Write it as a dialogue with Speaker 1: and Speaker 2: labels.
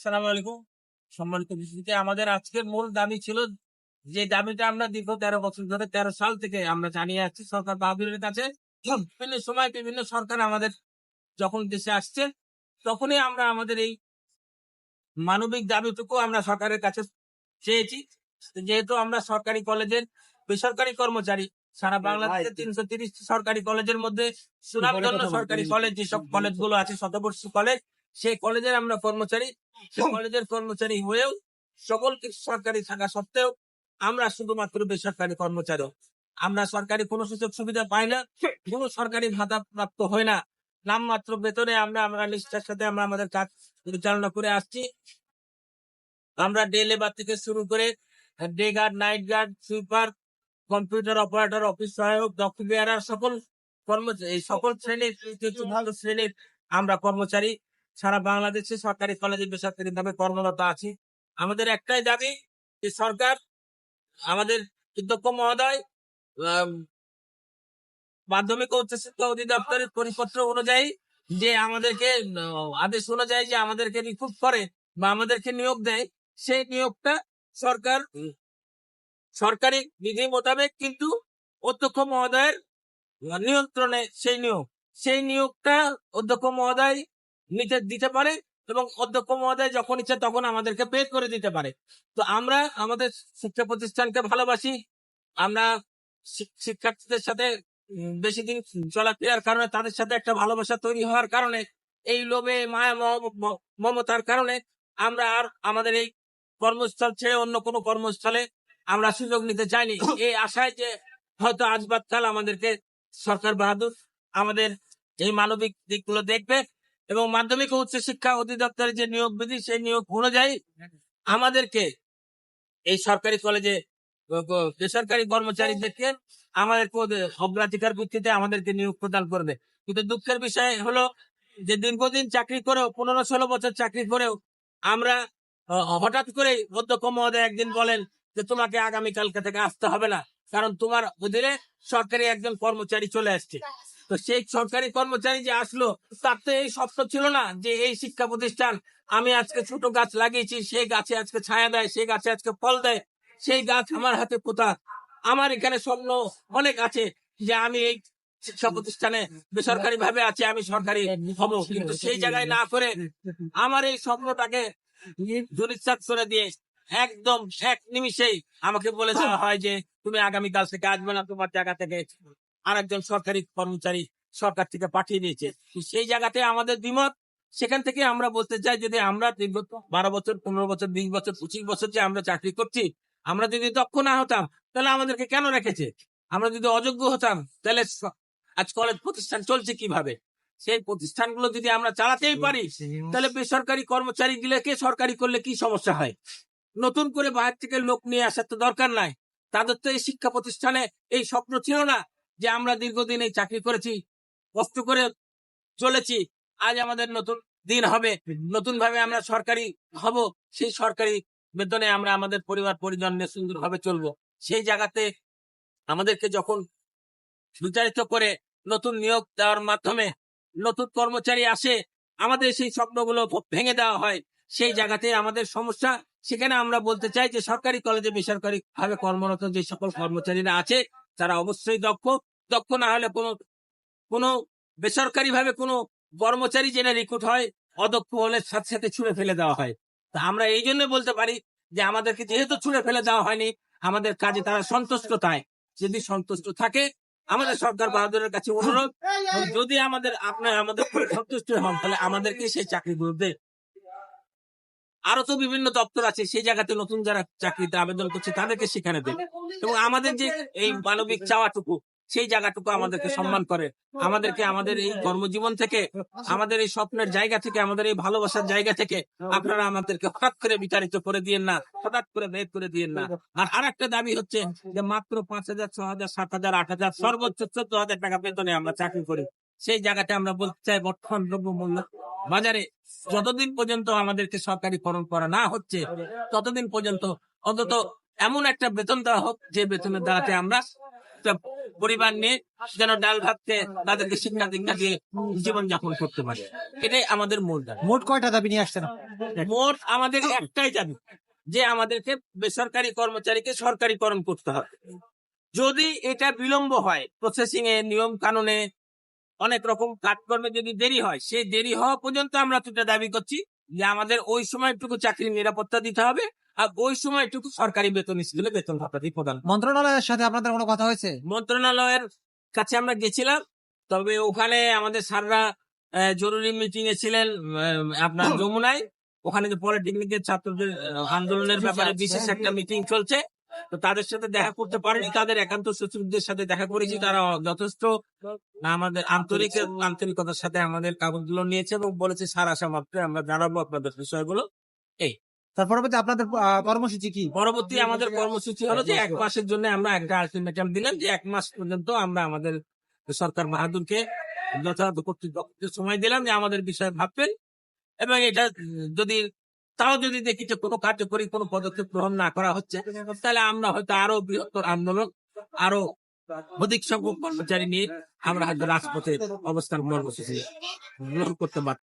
Speaker 1: সালাম আলাইকুম। সম্মানিত উপস্থিতি, আমাদের আজকের মূল দাবি ছিল যে দাবিটা আমরা দীর্ঘ ১৩ বছর ধরে ১৩ সাল থেকে আমরা জানিয়ে আসছি সরকার বাহাদুরের কাছে। বিভিন্ন সময় বিভিন্ন সরকার আমাদের যখন দেশে আসছে তখনই আমরা আমাদের এই মানবিক দাবিটুকু আমরা সরকারের কাছে চেয়েছি। যেহেতু আমরা সরকারি কলেজের বেসরকারি কর্মচারী, সারা বাংলাদেশে ৩৩০ সরকারি কলেজের মধ্যে সুনামধন্য সরকারি কলেজ যেসব কলেজগুলো আছে, শতবর্ষী কলেজ, সেই কলেজের আমরা কর্মচারী। সেই কলেজের কর্মচারী হয়েও সকল কিছু সরকারি থাকা সত্ত্বেও আমরা শুধুমাত্র বেসরকারি কর্মচারী। আমরা সরকারি কোনো সুযোগ সুবিধা পাই না, কোনো সরকারি ভাতা প্রাপ্ত হয় না। নামমাত্র বেতনে আমরা নিষ্ঠার সাথে আমরা আমাদের কাজ পরিচালনা করে আসছি। আমরা ডে লেবার থেকে শুরু করে day guard, night guard, sweeper, computer operator, office সহায়ক, দক্ষ বেয়ারার সকল শ্রেণীর ভালো শ্রেণীর আমরা কর্মচারী সারা বাংলাদেশে সরকারি কলেজে বেসরকারি ভাবে কর্মরত আছি। আমাদের একটাই দাবি যে সরকার আমাদের অধ্যক্ষ মহোদয় মাধ্যমিক ও উচ্চশিক্ষা অধিদপ্তরের পরিপত্র অনুযায়ী যে আমাদেরকে আদেশ অনুযায়ী যে আমাদেরকে রিক্রুট করে বা আমাদেরকে নিয়োগ দেয়, সেই নিয়োগটা সরকার সরকারি বিধি মোতাবেক কিন্তু অধ্যক্ষ মহোদয়ের নিয়ন্ত্রণে সেই নিয়োগটা অধ্যক্ষ মহোদয় দিতে পারে এবং অধ্যক্ষ মহোদয় যখন ইচ্ছা তখন আমাদেরকে পে করে দিতে পারে। তো আমরা আমাদের শিক্ষা প্রতিষ্ঠানকে ভালোবাসি। আমরা শিক্ষার্থীদের সাথে বেশি দিন চলাফেরার কারণে, তাদের সাথে একটা ভালোবাসা তৈরি হওয়ার কারণে, এই লোভে মায়া মমতার কারণে আমরা আর আমাদের এই কর্মস্থল ছেড়ে অন্য কোনো কর্মস্থলে আমরা সুযোগ নিতে চাইনি, এই আশায় যে হয়তো আজ বাদ কাল আমাদেরকে সরকার বাহাদুর আমাদের এই মানবিক দিকগুলো দেখবে এবং মাধ্যমিক ও উচ্চশিক্ষা অধিদপ্তরের যে নিয়োগ বিধি, সেই নিয়োগ অনুযায়ী আমাদেরকে এই সরকারি কলেজে বেসরকারি কর্মচারীদেরকে আমাদের অগ্রাধিকার ভিত্তিতে আমাদেরকে নিয়োগ প্রদান করবে। কিন্তু দুঃখের বিষয় হলো যে দীর্ঘদিন চাকরি করেও, ১৫-১৬ বছর চাকরি করেও আমরা হঠাৎ করে অধ্যক্ষ মহোদয় একদিন বলেন যে তোমাকে আগামীকালকে থেকে আসতে হবে না, কারণ তোমার অধীনে সরকারি একজন কর্মচারী চলে আসছে। তো সেই সরকারি কর্মচারী যে আসলো, তার তো এই স্বপ্ন ছিল না যে এই শিক্ষা প্রতিষ্ঠান, আমি আজকে ছোট গাছ লাগিয়েছি, সেই গাছে আজকে ছায়া দেয়, সেই গাছে আজকে ফল দেয়, সেই গাছ আমার হাতে পোতা। আমার এখানে স্বপ্ন অনেক আছে যে আমি এই শিক্ষা প্রতিষ্ঠানে বেসরকারি ভাবে আছি, আমি সরকারি হব, কিন্তু সেই জায়গায় না করে আমার এই স্বপ্নটাকে ধূলিসাৎ করে দিয়ে একদম এক নিমিষেই আমাকে বলে দেওয়া হয় যে তুমি আগামীকাল থেকে আসবে না, তোমার জায়গা থেকে আরেকজন সরকারি কর্মচারী সরকার থেকে পাঠিয়ে দিয়েছে। সেই জায়গাতে আমাদের দ্বিমত। সেখান থেকে আমরা বলতে চাই, যদি আমরা 12 বছর, 15 বছর, 20 বছর, 25 বছর যে আমরা চাকরি করছি, আমরা যদি দক্ষ না হতাম তাহলে আমাদেরকে কেন রেখেছে? আমরা যদি অযোগ্য হতাম তাহলে আজ কলেজ প্রতিষ্ঠান চলছে কিভাবে? সেই প্রতিষ্ঠানগুলো যদি আমরা চালাতেই পারি, তাহলে বেসরকারি কর্মচারী গুলোকে সরকারি করলে কি সমস্যা হয়? নতুন করে বাইরে থেকে লোক নিয়ে আসার তো দরকার নাই। তাদের তো এই শিক্ষা প্রতিষ্ঠানে এই স্বপ্ন ছিল না যে আমরা দীর্ঘদিন এই চাকরি করেছি, কষ্ট করে চলেছি, আজ আমাদের নতুন দিন হবে, নতুন ভাবে আমরা সরকারি হব, সেই সরকারি বেতনে আমরা আমাদের পরিবার পরিজন নিয়ে সুন্দরভাবে চলবো। সেই জায়গাতে আমাদেরকে যখন বিচারিত করে নতুন নিয়োগ দেওয়ার মাধ্যমে নতুন কর্মচারী আসে, আমাদের সেই স্বপ্নগুলো ভেঙে দেওয়া হয়, সেই জায়গাতে আমাদের সমস্যা। সেখানে আমরা বলতে চাই যে সরকারি কলেজে বেসরকারি ভাবে কর্মরত যে সকল কর্মচারীরা আছে তারা অবশ্যই দক্ষ না হলে কোনো বেসরকারি ভাবে কোনো কর্মচারী যেটা রিক্রুট হয়, অদক্ষ হলে সাথে সাথে ছুঁড়ে ফেলে দেওয়া হয়। তা আমরা এই জন্য বলতে পারি যে আমাদেরকে যেহেতু ছুঁড়ে ফেলে দেওয়া হয়নি, আমাদের কাজে তারা সন্তুষ্ট। তাই যদি সন্তুষ্ট থাকে, আমাদের সরকার বাহাদুরের কাছে অনুরোধ, যদি আমাদের সন্তুষ্ট হন তাহলে আমাদেরকে সেই চাকরিগুলোতে, আরো তো বিভিন্ন দপ্তর আছে, সেই জায়গাতে নতুন যারা চাকরিতে আবেদন করছে তাদেরকে সেখানে দেবে এবং আমাদের যে এই মানবিক চাওয়াটুকু, সেই জায়গাটুকু আমাদেরকে সম্মান করে। আমাদেরকে আমাদের এই কর্মজীবন থেকে, আমাদের এই স্বপ্নের জায়গা থেকে, আমাদের এই ভালোবাসার জায়গা থেকে আপনারা আমাদেরকে হঠাৎ করে বিতাড়িত করে দিয়েন না, হঠাৎ করে বের করে দিয়েন না। আর একটা দাবি হচ্ছে যে মাত্র 5,000, 6,000, 7,000, 8,000, সর্বোচ্চ 14,000 টাকা বেতনে আমরা চাকরি করি। সেই জায়গাতে আমরা বলতে চাই, বর্তমান দ্রব্যমূল্য বাজারে যতদিন পর্যন্ত আমাদেরকে সরকারিকরণ করা না হচ্ছে, ততদিন পর্যন্ত অন্তত এমন একটা বেতন দেওয়া হোক যে বেতনের দ্বারাতে আমরা একটা পরিবার নিয়ে যেন ডাল ভাত খেয়ে তাদেরকে শিক্ষা দীক্ষা দিয়ে জীবনযাপন করতে পারে। এটাই আমাদের মূল দাবি।
Speaker 2: মোট কয়টা দাবি নিয়ে আসছেন?
Speaker 1: মোট আমাদের একটাই দাবি যে আমাদেরকে বেসরকারি কর্মচারীকে সরকারিকরণ করতে হবে। যদি এটা বিলম্ব হয়, প্রসেসিং এ, নিয়ম কানুনে, অনেক রকম কাজকর্মে যদি দেরি হয়, সেই দেরি হওয়া পর্যন্ত আমরা দুটা দাবি করছি যে আমাদের ওই সময়টুকু চাকরির নিরাপত্তা দিতে হবে, আর ওই সময়টুকু সরকারি বেতন স্কেলে বেতন ভাতা দিয়ে প্রদান।
Speaker 2: মন্ত্রণালয়ের সাথে আপনাদের কোনো কথা হয়েছে?
Speaker 1: মন্ত্রণালয়ের কাছে আমরা গেছিলাম, তবে ওখানে আমাদের স্যাররা জরুরি মিটিং এ ছিলেন আপনার যমুনায়। ওখানে যে পলিটেকনিকের ছাত্রদের আন্দোলনের ব্যাপারে বিশেষ একটা মিটিং চলছে, তো তাদের সাথে দেখা করতে পারিনি। তাদের একান্ত সচিবদের সাথে দেখা করেছি, তারা যথেষ্ট আমাদের আন্তরিকতার সাথে আমাদের কাগজগুলো নিয়েছে এবং বলেছে স্যার আসা মাত্রই আমরা জানাবো আপনাদের বিষয়গুলো।
Speaker 2: তার পরবর্তী আপনাদের কর্মসূচি কি?
Speaker 1: পরবর্তী আমাদের কর্মসূচি হলো যে 1 মাসের জন্য আমরা একটা আলটিমেটাম দিলাম যে 1 মাস পর্যন্ত আমরা আমাদের সরকার বাহাদুরকে যথাযথ কর্তৃপক্ষকে সময় দিলাম যে আমাদের বিষয়ে ভাববেন, এবং এটা যদি তাও যদি দেখি যে কোনো কার্যকরী কোনো পদক্ষেপ গ্রহণ না করা হচ্ছে, তাহলে আমরা হয়তো আরো বৃহত্তর আন্দোলন, আরো অধিক সংখ্যক কর্মচারী নিয়ে আমরা হয়তো রাজপথে অবস্থান কর্মসূচি গ্রহণ করতে পারি।